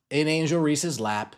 in Angel Reese's lap.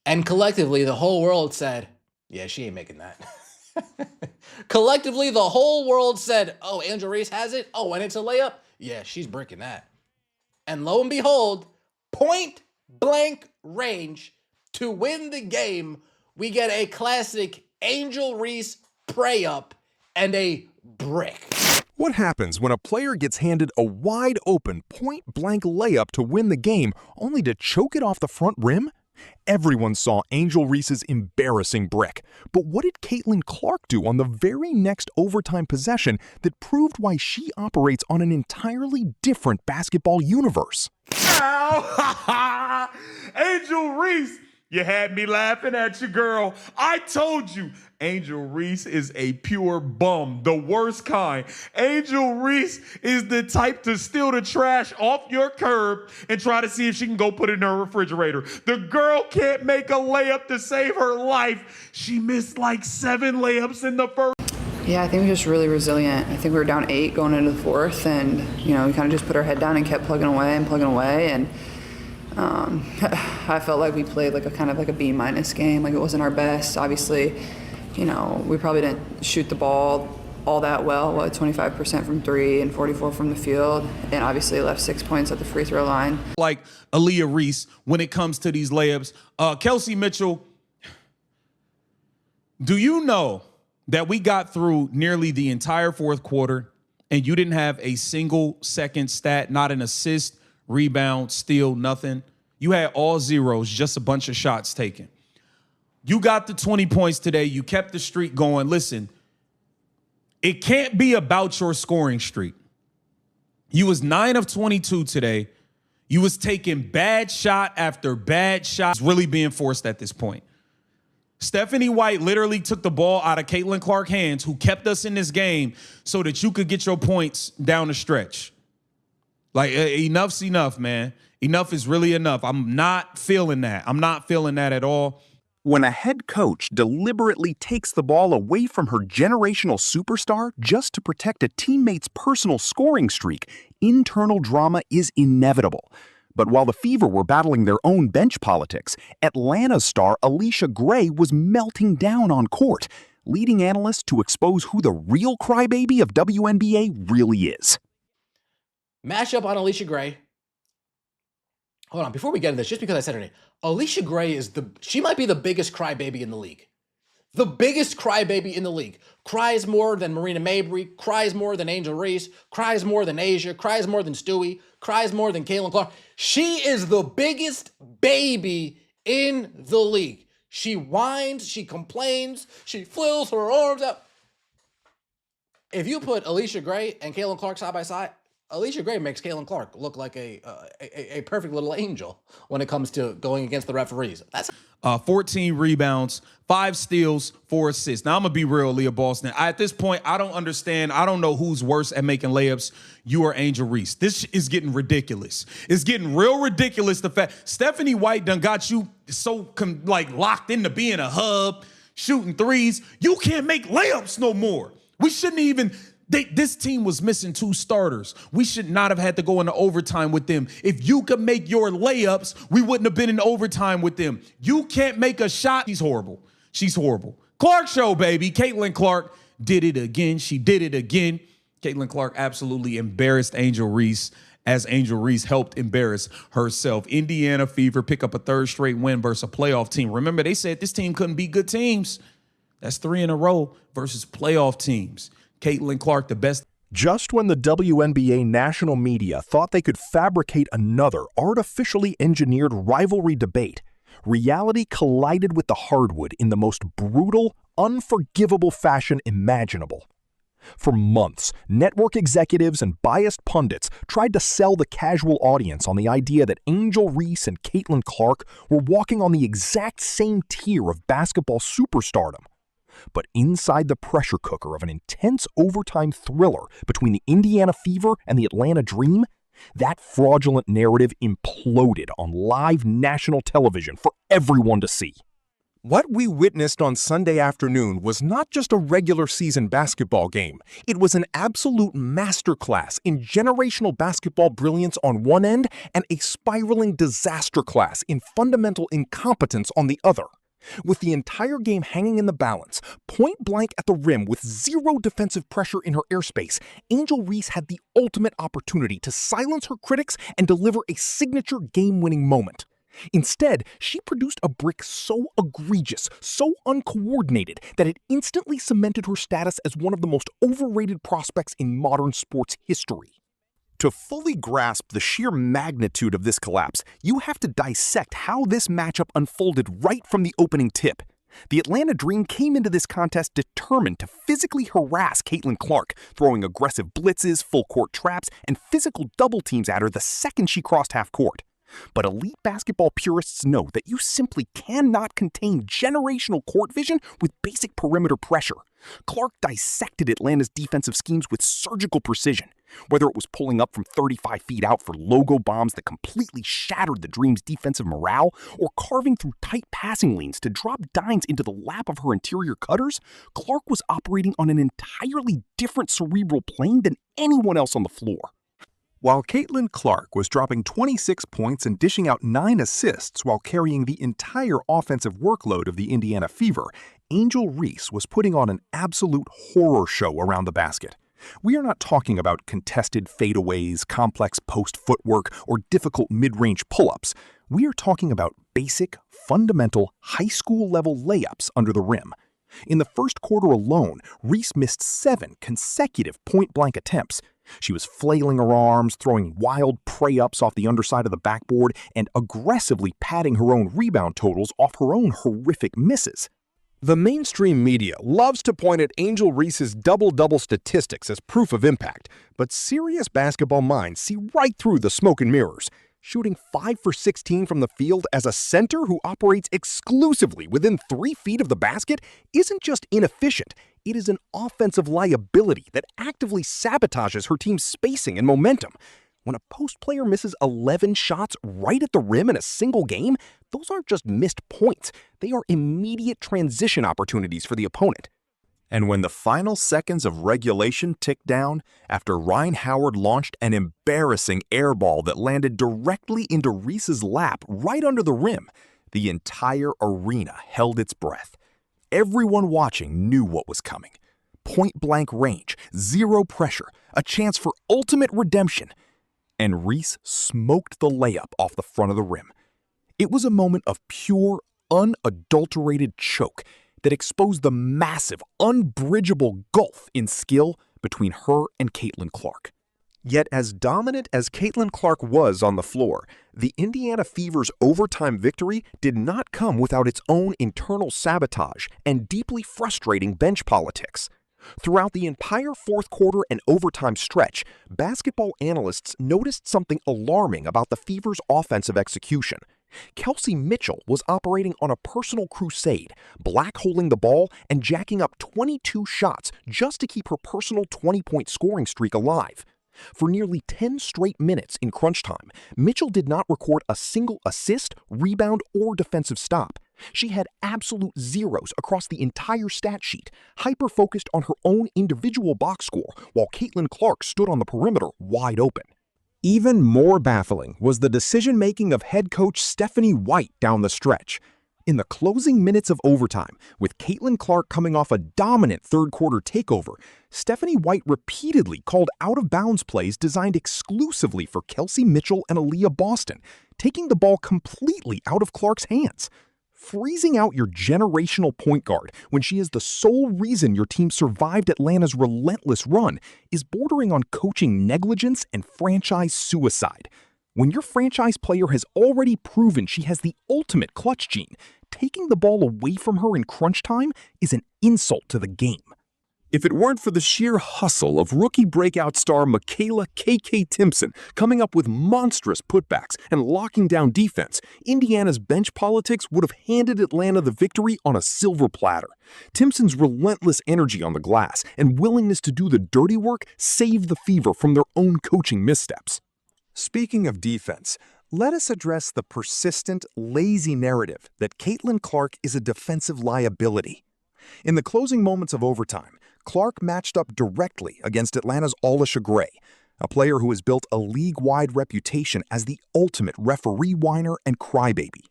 And collectively, the whole world said, yeah, she ain't making that. Collectively, the whole world said, oh, Angel Reese has it? Oh, and it's a layup? Yeah, she's breaking that. And lo and behold, point blank range to win the game, we get a classic Angel Reese pray up and a brick. What happens when a player gets handed a wide-open, point-blank layup to win the game, only to choke it off the front rim? Everyone saw Angel Reese's embarrassing brick. But what did Caitlin Clark do on the very next overtime possession that proved why she operates on an entirely different basketball universe? Ow! Angel Reese! You had me laughing at you, girl. I told you, Angel Reese is a pure bum, the worst kind. Angel Reese is the type to steal the trash off your curb and try to see if she can go put it in her refrigerator. The girl can't make a layup to save her life. She missed like 7 layups in the first. Yeah, I think we were just really resilient. I think we were down 8 going into the fourth, and we kind of just put our head down and kept plugging away, and I felt like we played like a kind of like a B- game. Like it wasn't our best. Obviously, we probably didn't shoot the ball all that well. 25% from 3 and 44 from the field, and obviously left 6 points at the free throw line. Like Aaliyah Reese when it comes to these layups. Kelsey Mitchell, do you know that we got through nearly the entire fourth quarter and you didn't have a single second stat, not an assist, rebound, steal, nothing? You had all zeros, just a bunch of shots taken. You got the 20 points today. You kept the streak going. Listen, it can't be about your scoring streak. You was 9 of 22 today. You was taking bad shot after bad shot. It's really being forced at this point. Stephanie White literally took the ball out of Caitlin Clark's hands, who kept us in this game so that you could get your points down the stretch. Like, enough's enough, man. Enough is really enough. I'm not feeling that. I'm not feeling that at all. When a head coach deliberately takes the ball away from her generational superstar just to protect a teammate's personal scoring streak, internal drama is inevitable. But while the Fever were battling their own bench politics, Atlanta's star Alicia Gray was melting down on court, leading analysts to expose who the real crybaby of WNBA really is. Matchup on Alicia Gray. Hold on, before we get into this, just because I said her name, Alicia Gray she might be the biggest crybaby in the league. The biggest crybaby in the league. Cries more than Marina Mabry, cries more than Angel Reese, cries more than Asia, cries more than Stewie, cries more than Caitlin Clark. She is the biggest baby in the league. She whines, she complains, she flills her arms out. If you put Alicia Gray and Caitlin Clark side by side, Alicia Gray makes Caitlin Clark look like a perfect little angel when it comes to going against the referees. That's 14 rebounds, 5 steals, 4 assists. Now, I'm going to be real, Leah Boston. At this point, I don't understand. I don't know who's worse at making layups, you or Angel Reese. This is getting ridiculous. It's getting real ridiculous. The fact Stephanie White done got you so locked into being a hub, shooting threes. You can't make layups no more. We shouldn't even... This team was missing 2 starters. We should not have had to go into overtime with them. If you could make your layups, we wouldn't have been in overtime with them. You can't make a shot. She's horrible. She's horrible. Clark show, baby. Caitlin Clark did it again. She did it again. Caitlin Clark absolutely embarrassed Angel Reese as Angel Reese helped embarrass herself. Indiana Fever pick up a 3rd straight win versus a playoff team. Remember, they said this team couldn't beat good teams. That's 3 in a row versus playoff teams. Caitlin Clark, the best. Just when the WNBA national media thought they could fabricate another artificially engineered rivalry debate, reality collided with the hardwood in the most brutal, unforgivable fashion imaginable. For months, network executives and biased pundits tried to sell the casual audience on the idea that Angel Reese and Caitlin Clark were walking on the exact same tier of basketball superstardom. But inside the pressure cooker of an intense overtime thriller between the Indiana Fever and the Atlanta Dream, that fraudulent narrative imploded on live national television for everyone to see. What we witnessed on Sunday afternoon was not just a regular season basketball game. It was an absolute masterclass in generational basketball brilliance on one end and a spiraling disaster class in fundamental incompetence on the other. With the entire game hanging in the balance, point blank at the rim with zero defensive pressure in her airspace, Angel Reese had the ultimate opportunity to silence her critics and deliver a signature game-winning moment. Instead, she produced a brick so egregious, so uncoordinated, that it instantly cemented her status as one of the most overrated prospects in modern sports history. To fully grasp the sheer magnitude of this collapse, you have to dissect how this matchup unfolded right from the opening tip. The Atlanta Dream came into this contest determined to physically harass Caitlin Clark, throwing aggressive blitzes, full-court traps, and physical double teams at her the second she crossed half court. But elite basketball purists know that you simply cannot contain generational court vision with basic perimeter pressure. Clark dissected Atlanta's defensive schemes with surgical precision. Whether it was pulling up from 35 feet out for logo bombs that completely shattered the Dream's defensive morale, or carving through tight passing lanes to drop dimes into the lap of her interior cutters, Clark was operating on an entirely different cerebral plane than anyone else on the floor. While Caitlin Clark was dropping 26 points and dishing out 9 assists while carrying the entire offensive workload of the Indiana Fever, Angel Reese was putting on an absolute horror show around the basket. We are not talking about contested fadeaways, complex post footwork, or difficult mid-range pull-ups. We are talking about basic, fundamental, high school-level layups under the rim. In the first quarter alone, Reese missed 7 consecutive point-blank attempts. She was flailing her arms, throwing wild prey-ups off the underside of the backboard, and aggressively padding her own rebound totals off her own horrific misses. The mainstream media loves to point at Angel Reese's double-double statistics as proof of impact, but serious basketball minds see right through the smoke and mirrors. Shooting 5 for 16 from the field as a center who operates exclusively within 3 feet of the basket isn't just inefficient, it is an offensive liability that actively sabotages her team's spacing and momentum. When a post player misses 11 shots right at the rim in a single game, those aren't just missed points, they are immediate transition opportunities for the opponent. And when the final seconds of regulation ticked down, after Ryan Howard launched an embarrassing air ball that landed directly into Reese's lap right under the rim, the entire arena held its breath. Everyone watching knew what was coming. Point-blank range, zero pressure, a chance for ultimate redemption. And Reese smoked the layup off the front of the rim. It was a moment of pure, unadulterated choke that exposed the massive, unbridgeable gulf in skill between her and Caitlin Clark. Yet as dominant as Caitlin Clark was on the floor, the Indiana Fever's overtime victory did not come without its own internal sabotage and deeply frustrating bench politics. Throughout the entire fourth quarter and overtime stretch, basketball analysts noticed something alarming about the Fever's offensive execution. Kelsey Mitchell was operating on a personal crusade, black-holing the ball and jacking up 22 shots just to keep her personal 20-point scoring streak alive. For nearly 10 straight minutes in crunch time, Mitchell did not record a single assist, rebound, or defensive stop. She had absolute zeros across the entire stat sheet, hyper-focused on her own individual box score, while Caitlin Clark stood on the perimeter wide open. Even more baffling was the decision-making of head coach Stephanie White down the stretch. In the closing minutes of overtime, with Caitlin Clark coming off a dominant third-quarter takeover, Stephanie White repeatedly called out-of-bounds plays designed exclusively for Kelsey Mitchell and Aaliyah Boston, taking the ball completely out of Clark's hands. Freezing out your generational point guard when she is the sole reason your team survived Atlanta's relentless run is bordering on coaching negligence and franchise suicide. When your franchise player has already proven she has the ultimate clutch gene, taking the ball away from her in crunch time is an insult to the game. If it weren't for the sheer hustle of rookie breakout star Michaela KK Timpson coming up with monstrous putbacks and locking down defense, Indiana's bench politics would have handed Atlanta the victory on a silver platter. Timpson's relentless energy on the glass and willingness to do the dirty work saved the Fever from their own coaching missteps. Speaking of defense, let us address the persistent, lazy narrative that Caitlin Clark is a defensive liability. In the closing moments of overtime, Clark matched up directly against Atlanta's Alicia Gray, a player who has built a league-wide reputation as the ultimate referee whiner and crybaby.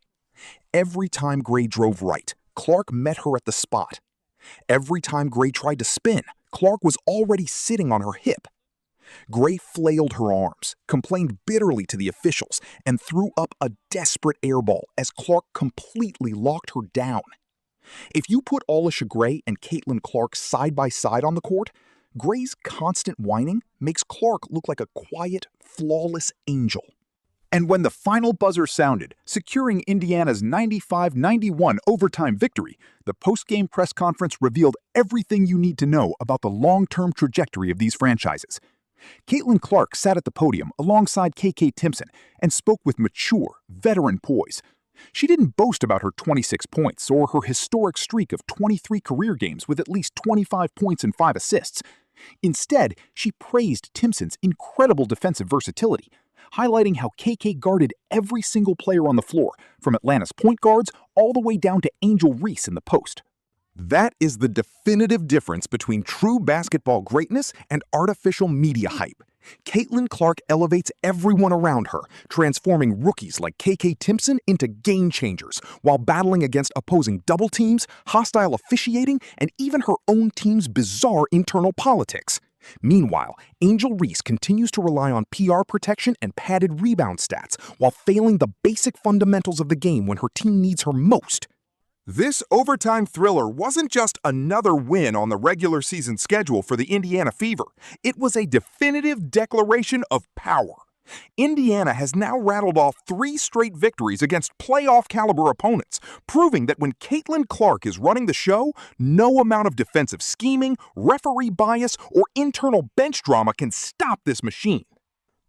Every time Gray drove right, Clark met her at the spot. Every time Gray tried to spin, Clark was already sitting on her hip. Gray flailed her arms, complained bitterly to the officials, and threw up a desperate airball as Clark completely locked her down. If you put Alicia Gray and Caitlin Clark side by side on the court, Gray's constant whining makes Clark look like a quiet, flawless angel. And when the final buzzer sounded, securing Indiana's 95-91 overtime victory, the post-game press conference revealed everything you need to know about the long-term trajectory of these franchises. Caitlin Clark sat at the podium alongside KK Timpson and spoke with mature, veteran poise. She didn't boast about her 26 points or her historic streak of 23 career games with at least 25 points and 5 assists. Instead, she praised Timpson's incredible defensive versatility, highlighting how KK guarded every single player on the floor, from Atlanta's point guards all the way down to Angel Reese in the post. That is the definitive difference between true basketball greatness and artificial media hype. Caitlin Clark elevates everyone around her, transforming rookies like KK Timpson into game changers while battling against opposing double teams, hostile officiating, and even her own team's bizarre internal politics. Meanwhile, Angel Reese continues to rely on PR protection and padded rebound stats while failing the basic fundamentals of the game when her team needs her most. This overtime thriller wasn't just another win on the regular season schedule for the Indiana Fever. It was a definitive declaration of power. Indiana has now rattled off 3 straight victories against playoff-caliber opponents, proving that when Caitlin Clark is running the show, no amount of defensive scheming, referee bias, or internal bench drama can stop this machine.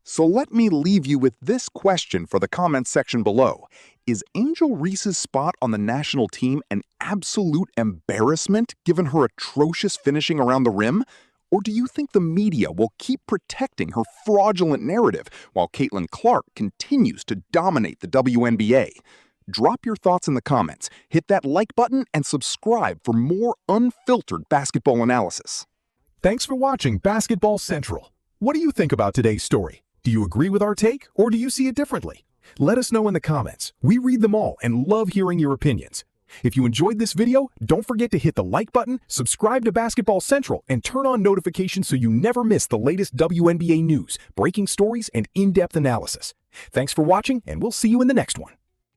So let me leave you with this question for the comments section below. Is Angel Reese's spot on the national team an absolute embarrassment given her atrocious finishing around the rim? Or do you think the media will keep protecting her fraudulent narrative while Caitlin Clark continues to dominate the WNBA? Drop your thoughts in the comments, hit that like button, and subscribe for more unfiltered basketball analysis. Thanks for watching Basketball Central. What do you think about today's story? Do you agree with our take, or do you see it differently? Let us know in the comments. We read them all and love hearing your opinions. If you enjoyed this video, don't forget to hit the like button, subscribe to Basketball Central, and turn on notifications so you never miss the latest WNBA news, breaking stories, and in-depth analysis. Thanks for watching, and we'll see you in the next one.